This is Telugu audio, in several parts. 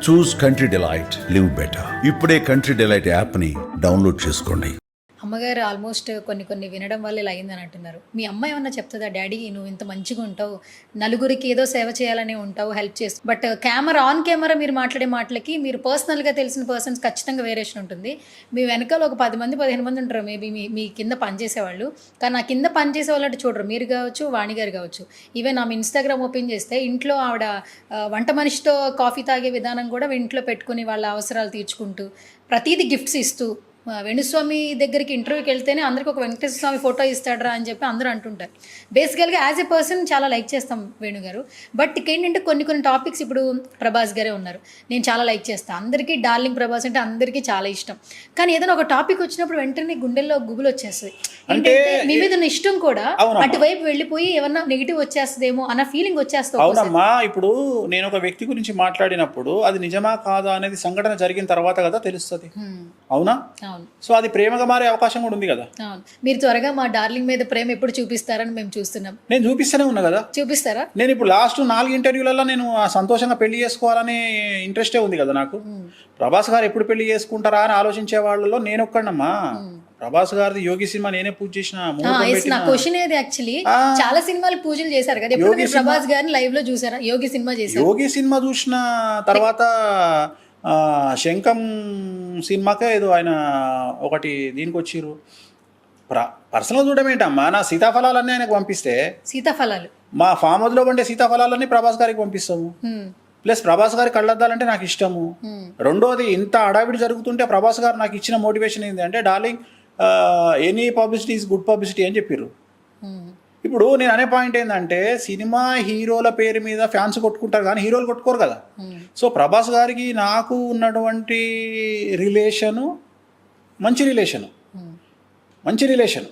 చూస్ కంట్రీ డిలైట్, లివ్ బెటర్. ఇప్పుడే కంట్రీ డిలైట్ యాప్ని డౌన్లోడ్ చేసుకోండి. అమ్మగారు ఆల్మోస్ట్ కొన్ని వినడం వల్ల ఇలా అయిందని అంటున్నారు. మీ అమ్మ ఏమన్నా చెప్తుందా, డాడీ నువ్వు ఇంత మంచిగా ఉంటావు, నలుగురికి ఏదో సేవ చేయాలని ఉంటావు, హెల్ప్ చేస్తూ, బట్ ఆన్ కెమెరా మీరు మాట్లాడే మాటలకి మీరు పర్సనల్గా తెలిసిన పర్సన్స్ ఖచ్చితంగా వేరియేషన్ ఉంటుంది. మీ వెనకాల ఒక 10 మంది 15 మంది ఉంటారు మేబీ మీ కింద పనిచేసేవాళ్ళు, కానీ నా కింద పనిచేసే వాళ్ళు అంటే చూడరు. మీరు కావచ్చు, వాణి గారు కావచ్చు. ఈవెన్ ఆమె ఇన్స్టాగ్రామ్ ఓపెన్ చేస్తే ఇంట్లో ఆవిడ వంట మనిషితో కాఫీ తాగే విధానం కూడా ఇంట్లో పెట్టుకుని వాళ్ళ అవసరాలు తీర్చుకుంటూ ప్రతిదీ గిఫ్ట్స్ ఇస్తూ, వేణుస్వామి దగ్గరికి ఇంటర్వ్యూకి వెళ్తేనే అందరికి ఒక వెంకటేశ్వర స్వామి ఫోటో ఇస్తాడరా అని చెప్పి అందరూ అంటుంటారు. బేసికల్గా యాజ్ ఎ పర్సన్ చాలా లైక్ చేస్తాం వేణు గారు. బట్ ఏంటంటే కొన్ని టాపిక్స్, ఇప్పుడు ప్రభాస్ గారే ఉన్నారు, నేను చాలా లైక్ చేస్తాను, అందరికీ డార్లింగ్ ప్రభాస్ అంటే అందరికీ చాలా ఇష్టం. కానీ ఏదైనా ఒక టాపిక్ వచ్చినప్పుడు వెంటనే గుండెల్లో గుబులు వచ్చేస్తుంది. అంటే మీ మీద ఉన్న ఇష్టం కూడా అటువైపు వెళ్ళిపోయి ఏమన్నా నెగిటివ్ వచ్చేస్తుందేమో అన్న ఫీలింగ్ వచ్చేస్తుంది. అవునమ్మా, ఇప్పుడు నేను ఒక వ్యక్తి గురించి మాట్లాడినప్పుడు అది నిజమా కాదా అనేది సంఘటన జరిగిన తర్వాత కదా తెలుస్తుంది. అవునా? సో అది ప్రేమగా మారే అవకాశం కూడా ఉంది కదా. మీరు త్వరగా మా డార్లింగ్ మీద ప్రేమ ఎప్పుడు చూపిస్తారని మేము చూస్తున్నాం. నేను చూపిస్తూనే ఉన్నా కదా. చూపిస్తారా? నేను ఇప్పుడు లాస్ట్ 4 ఇంటర్వ్యూలలో నేను సంతోషంగా పెళ్లి చేసుకోవాలని ఇంట్రెస్టే ఉంది కదా నాకు. ప్రభాస్ గారు ఎప్పుడు పెళ్లి చేసుకుంటారా అని ఆలోచించే వాళ్ళలో నేను ఒక్కడమ్మా. ప్రభాస్ గారిది యోగి సినిమా నేనే పూజ చేసిన. నా క్వశ్చన్ ఏది యాక్చువల్లీ, చాలా సినిమాలు పూజలు చేశారు కదా, ప్రభాస్ గారిని లైవ్ లో చూసారా? యోగి సినిమా చేశారు. యోగి సినిమా చూసిన తర్వాత శంఖం సినిమాకే ఏదో ఆయన ఒకటి దీనికి వచ్చిర్రు. పర్సనల్ చూడడం ఏంటమ్మా, నా సీతాఫలాలన్నీ ఆయనకు పంపిస్తే, సీతాఫలాలు మా ఫామ్ హౌస్ లో పండే సీతాఫలాలన్నీ ప్రభాస్ గారికి పంపిస్తాము. ప్లస్ ప్రభాస్ గారి కళ్ళద్దాలంటే నాకు ఇష్టము. రెండోది, ఇంత అడావిడి జరుగుతుంటే ప్రభాస్ గారు నాకు ఇచ్చిన మోటివేషన్ ఏంటి అంటే, darling any publicity is good publicity అని చెప్పారు. ఇప్పుడు నేను అనే పాయింట్ ఏంటంటే, సినిమా హీరోల పేరు మీద ఫ్యాన్స్ కొట్టుకుంటారు కానీ హీరోలు కొట్టుకోరు కదా. సో ప్రభాస్ గారికి నాకు ఉన్నటువంటి రిలేషను మంచి రిలేషను.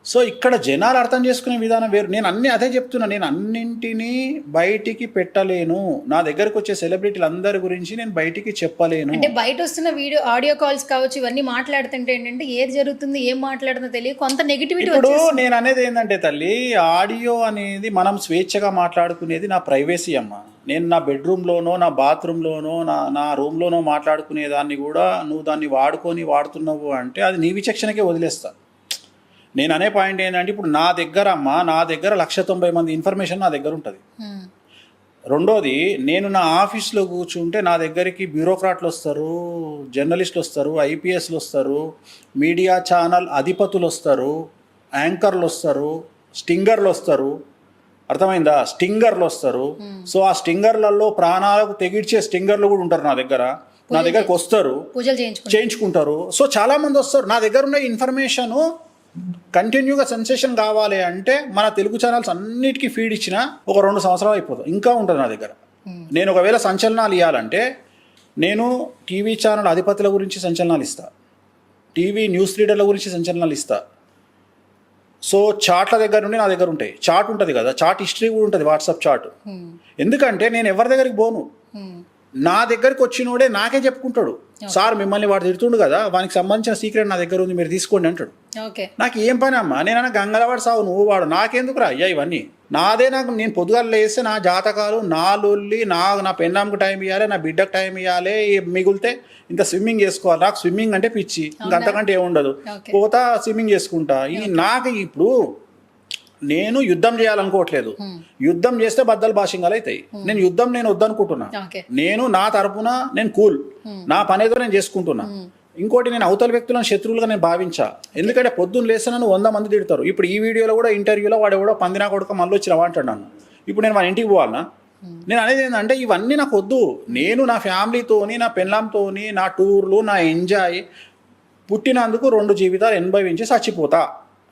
సో ఇక్కడ జనాలు అర్థం చేసుకునే విధానం వేరు. నేను అదే చెప్తున్నా, నేను అన్నింటినీ బయటికి పెట్టలేను. నా దగ్గరకు వచ్చే సెలబ్రిటీలు అందరి గురించి నేను బయటికి చెప్పలేను. అంటే బయట వస్తున్న ఆడియో కాల్స్ కావచ్చు, ఇవన్నీ మాట్లాడుతుంటే ఏంటంటే ఏది జరుగుతుంది, ఏం మాట్లాడుతుందో తెలియదు, కొంత నెగిటివిటీ. ఇప్పుడు నేను అనేది ఏంటంటే తల్లి, ఆడియో అనేది మనం స్వేచ్ఛగా మాట్లాడుకునేది నా ప్రైవసీ అమ్మ. నేను నా బెడ్రూమ్లోనో, నా బాత్రూంలోనో, నా రూమ్లోనో మాట్లాడుకునే దాన్ని కూడా నువ్వు దాన్ని వాడుతున్నావు అంటే అది నీ విచక్షణకే వదిలేస్తా. నేను అనే పాయింట్ ఏంటంటే, ఇప్పుడు నా దగ్గర 190 మంది ఇన్ఫర్మేషన్ నా దగ్గర ఉంటుంది. రెండోది, నేను నా ఆఫీస్లో కూర్చుంటే నా దగ్గరికి బ్యూరోక్రాట్లు వస్తారు, జర్నలిస్టులు వస్తారు, ఐపీఎస్లు వస్తారు, మీడియా ఛానల్ అధిపతులు వస్తారు, యాంకర్లు వస్తారు, స్టింగర్లు వస్తారు. అర్థమైందా? స్టింగర్లు వస్తారు. సో ఆ స్టింగర్లలో ప్రాణాలకు తెగిడ్చే స్టింగర్లు కూడా ఉంటారు నా దగ్గరకు వస్తారు, చేయించుకుంటారు. సో చాలా మంది వస్తారు. నా దగ్గర ఉన్న ఇన్ఫర్మేషను కంటిన్యూగా సెన్సేషన్ కావాలి అంటే మన తెలుగు ఛానల్స్ అన్నిటికీ ఫీడ్ ఇచ్చిన ఒక 2 సంవత్సరాలు అయిపోతుంది, ఇంకా ఉంటుంది నా దగ్గర. నేను ఒకవేళ సంచలనాలు ఇవ్వాలంటే నేను టీవీ ఛానల్ అధిపతుల గురించి సంచలనాలు ఇస్తా, టీవీ న్యూస్ రీడర్ల గురించి సంచలనాలు ఇస్తా. సో చాట్ల దగ్గర నుండి నా దగ్గర ఉంటాయి. చాట్ ఉంటుంది కదా, చాట్ హిస్టరీ కూడా ఉంటుంది, వాట్సాప్ చాట్. ఎందుకంటే నేను ఎవరి దగ్గరికి పోను, నా దగ్గరికి వచ్చినోడే నాకే చెప్పుకుంటాడు, సార్ మిమ్మల్ని వాడు తిడుతుండు కదా, వానికి సంబంధించిన సీక్రెట్ నా దగ్గర ఉంది, మీరు తీసుకోండి అంటాడు. నాకు ఏం పని అమ్మా, నేనన్నా గంగలవాడు సావు నువ్వు వాడు, నాకెందుకు రా అయ్యా ఇవన్నీ నాదే. నేను పొద్దుగాల లేస్తే నా జాతకాలు, నా లొల్లి, నా పెన్నాంకు టైం ఇవ్వాలి, నా బిడ్డకు టైం ఇవ్వాలి, మిగిలితే ఇంకా స్విమ్మింగ్ చేసుకోవాలి. నాకు స్విమ్మింగ్ అంటే పిచ్చి, ఇంకంతకంటే ఏముండదు. పోతా స్విమ్మింగ్ చేసుకుంటా. నాకు ఇప్పుడు నేను యుద్ధం చేయాలనుకోవట్లేదు. యుద్ధం చేస్తే బద్దలు భాషింగాలు అవుతాయి. నేను వద్దనుకుంటున్నా. నేను నా తరపున నేను కూల్, నా పనేదో నేను చేసుకుంటున్నా. ఇంకోటి, నేను అవతల వ్యక్తులను శత్రువులుగా నేను భావించా. ఎందుకంటే పొద్దున్న లేస్తే నన్ను 100 మంది తిడతారు. ఇప్పుడు ఈ వీడియోలో కూడా ఇంటర్వ్యూలో వాడు ఎవడో పందినా కొడుక మళ్ళీ వచ్చి రవ్వంటాడు నన్ను. ఇప్పుడు నేను వాళ్ళ ఇంటికి పోవాలన్నా? నేను అనేది ఏంటంటే ఇవన్నీ నాకు వద్దు. నేను నా ఫ్యామిలీతోని, నా పెళ్ళాంతోని, నా టూర్లు, నా ఎంజాయ్, పుట్టినందుకు 2 జీవితాలు అనుభవించి చచ్చిపోతా.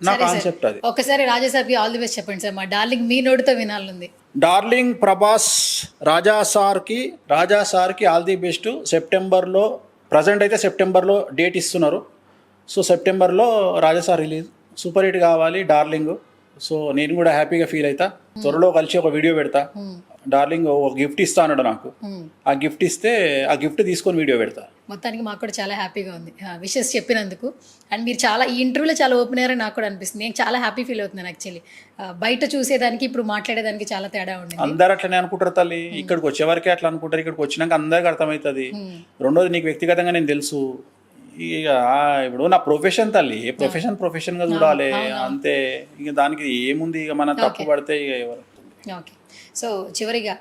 నా కాన్సెప్ట్ అది. ఒకసారి రాజా సార్కి ఆల్ ది బెస్ట్ చెప్పండి సార్, మా డార్లింగ్ మీ నోటితో వినాలంది. డార్లింగ్ ప్రభాస్ రాజా సార్కి ఆల్ ది బెస్ట్. సెప్టెంబర్లో, ప్రజెంట్ అయితే సెప్టెంబర్లో డేట్ ఇస్తున్నారు. సో సెప్టెంబర్లో రాజా సార్ రిలీజ్, సూపర్ హిట్ కావాలి డార్లింగ్. సో నేను కూడా హ్యాపీగా ఫీల్ అవుతా. త్వరలో కలిసి ఒక వీడియో పెడతా. డార్లింగ్ ఒక గిఫ్ట్ ఇస్తా అన్నాడు నాకు. ఆ గిఫ్ట్ ఇస్తే ఆ గిఫ్ట్ తీసుకొని వీడియో పెడతా. మొత్తానికి మాకు కూడా చాలా హ్యాపీగా ఉంది విషెస్ చెప్పినందుకు. అండ్ మీరు చాలా ఈ ఇంటర్వ్యూలో చాలా ఓపెన్ అయ్యారని నాకు కూడా అనిపిస్తుంది. నేను చాలా హ్యాపీ ఫీల్ అవుతున్నాను యాక్చువల్లీ. బయట చూసేదానికి ఇప్పుడు మాట్లాడేదానికి చాలా తేడా ఉంది. అందరు అట్లనే అనుకుంటారు తల్లి. ఇక్కడికి వచ్చేవరకే అట్లా అనుకుంటారు. ఇక్కడికి వచ్చినాక అందరికి అర్థమవుతుంది. రెండోది నీకు వ్యక్తిగతంగా నేను తెలుసు. ఇక ఇప్పుడు నా ప్రొఫెషన్ తల్లి, ఏ ప్రొఫెషన్ గా చూడాలి అంతే. ఇక దానికి ఏముంది, ఇక మన తప్పు పడితే ఇక ఎవరు. ఓకే, సో చివరిగా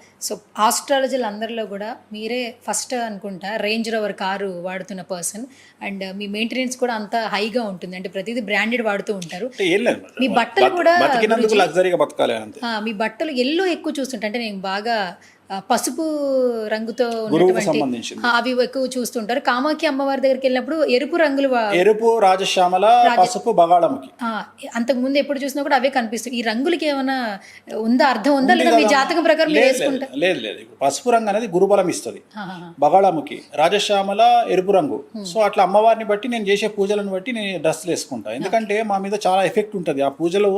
ఆస్ట్రాలజీలు అందరిలో కూడా మీరే ఫస్ట్ అనుకుంటా రేంజ్ రోవర్ కారు వాడుతున్న పర్సన్. అండ్ మీ మెయింటెనెన్స్ కూడా అంత హైగా ఉంటుంది, అంటే ప్రతిదీ బ్రాండెడ్ వాడుతూ ఉంటారు. మీ బట్టలు కూడా లగ్జరీగా బతకాలి అంతే. మీ బట్టలు ఎల్లో ఎక్కువ చూస్తుంటా, అంటే నేను బాగా పసుపు రంగుతో ఉన్నటువంటి అవి ఎక్కువ చూస్తుంటారు. కామాఖ్య అమ్మవారి దగ్గరికి వెళ్ళినప్పుడు ఎరుపు రంగులు, ఎరుపు, రాజశ్యామల, పసుపు, బగాళముఖి అంతకు ముందు ఎప్పుడు చూసినా కూడా అవే కనిపిస్తాయి. ఈ రంగులకి ఏమైనా ఉందా, అర్థం ఉందా, లేదా మీ జాతకం ప్రకారం వేసుకుంటారు? లేదు. పసుపు రంగు అనేది గురుబలం ఇస్తుంది. బగాళముఖి, రాజశ్యామల ఎరుపు రంగు. సో అట్లా అమ్మవారిని బట్టి నేను చేసే పూజలను బట్టి నేను డ్రెస్సులు వేసుకుంటా. ఎందుకంటే మా మీద చాలా ఎఫెక్ట్ ఉంటుంది. ఆ పూజలు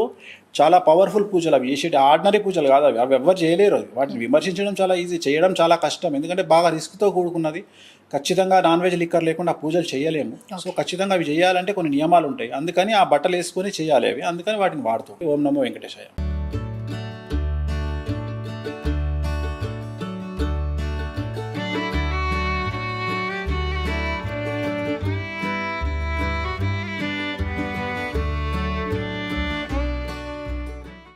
చాలా పవర్ఫుల్ పూజలు. అవి చేసేటి ఆర్డినరీ పూజలు కాదు. అవి ఎవ్వరు చేయలేరు. వాటిని విమర్శించడం చాలా ఈజీ, చేయడం చాలా కష్టం. ఎందుకంటే బాగా రిస్క్తో కూడుకున్నది. ఖచ్చితంగా నాన్ వెజ్ లిక్కర్ లేకుండా ఆ పూజలు చేయలేము. సో ఖచ్చితంగా అవి చేయాలంటే కొన్ని నియమాలు ఉంటాయి. అందుకని ఆ బట్టలు వేసుకొని చేయాలి అవి. అందుకని వాటిని వాడుతాం. ఓం నమో వెంకటేశాయ.